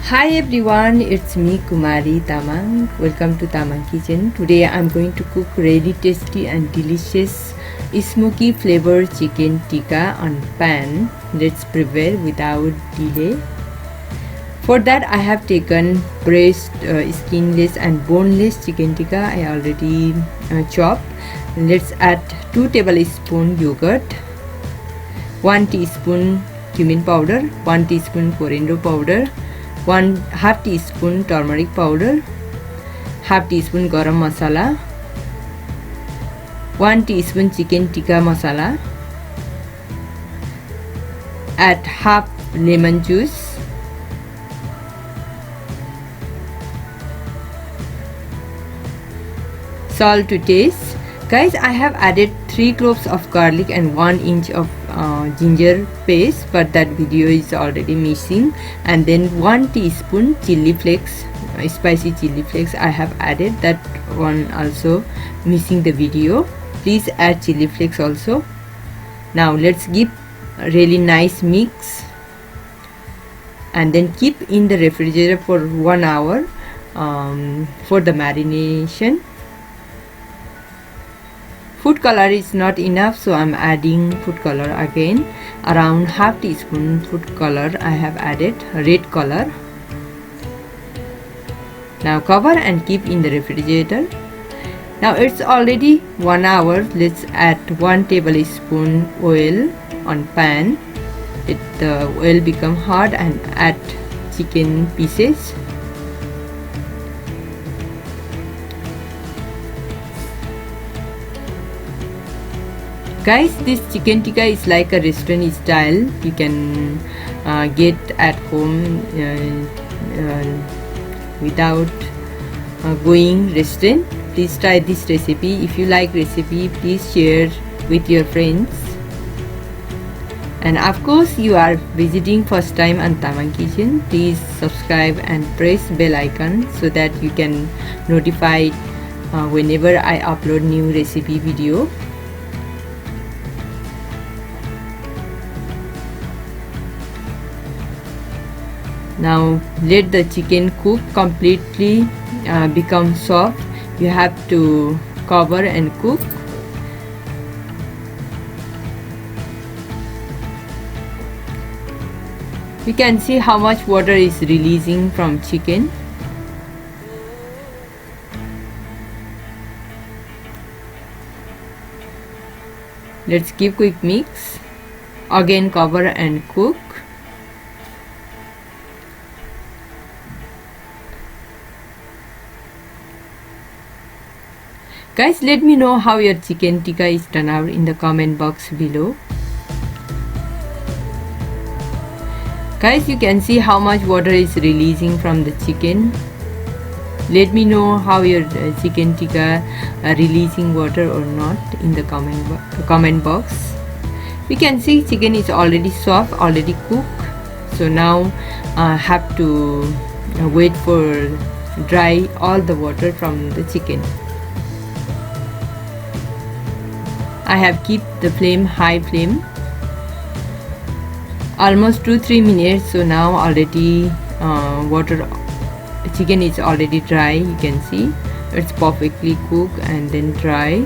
Hi everyone, it's me Kumari Tamang. Welcome to Tamang Kitchen. Today I'm going to cook really tasty and delicious smoky flavored chicken tikka on pan. Let's prepare without delay. For that I have taken breast, skinless and boneless chicken tikka. I already chopped. Let's add 2 tablespoons yogurt, 1 teaspoon cumin powder, 1 teaspoon coriander powder, 1/2 teaspoon turmeric powder, 1/2 teaspoon garam masala, 1 teaspoon chicken tikka masala, add half lemon juice, salt to taste. Guys, I have added 3 cloves of garlic and 1 inch of ginger paste, but that video is already missing. And then 1 teaspoon chili flakes, spicy chili flakes I have added. That one also missing the video. Please add chili flakes also. Now let's give a really nice mix and then keep in the refrigerator for 1 hour for the marination. Food color is not enough, so I'm adding food color again. Around 1/2 teaspoon food color I have added, red color. Now cover and keep in the refrigerator. Now it's already 1 hour. Let's add 1 tablespoon oil on pan. Let the oil become hot and add chicken pieces. Guys, this chicken tikka is like a restaurant style. You can get at home without going restaurant. Please try this recipe. If you like recipe, please share with your friends. And of course, you are visiting first time on Tamang Kitchen, please subscribe and press bell icon so that you can notify whenever I upload new recipe video. Now let the chicken cook completely, become soft. You have to cover and cook. You can see how much water is releasing from chicken. Let's give quick mix. Again cover and cook. Guys, let me know how your chicken tikka is turned out in the comment box below. Guys, you can see how much water is releasing from the chicken. Let me know how your chicken tikka releasing water or not in the comment box. We can see chicken is already soft, already cooked. So now have to wait for dry all the water from the chicken. I have keep the flame high flame almost 2-3 minutes. So now already chicken is already dry. You can see it's perfectly cooked and then dry.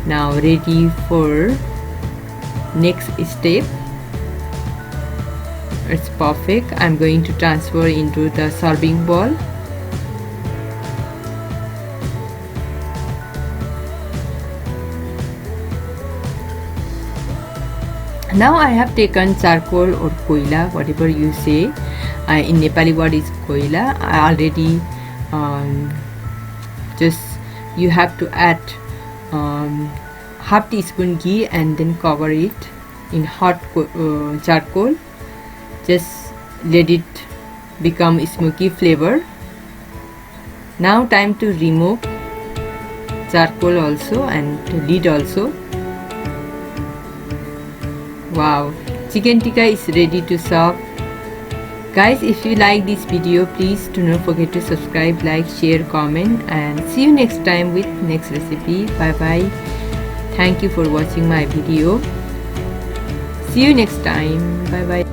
Now ready for next step. It's perfect. I'm going to transfer into the serving bowl. Now I have taken charcoal or koila, whatever you say. In Nepali word is koila. I already just you have to add 1/2 teaspoon ghee and then cover it in hot charcoal. Just let it become smoky flavor. Now time to remove charcoal also and lid also. Wow, chicken tikka is ready to serve. Guys, if you like this video, please do not forget to subscribe, like, share, comment, and see you next time with next recipe. Bye bye. Thank you for watching my video. See you next time. Bye bye.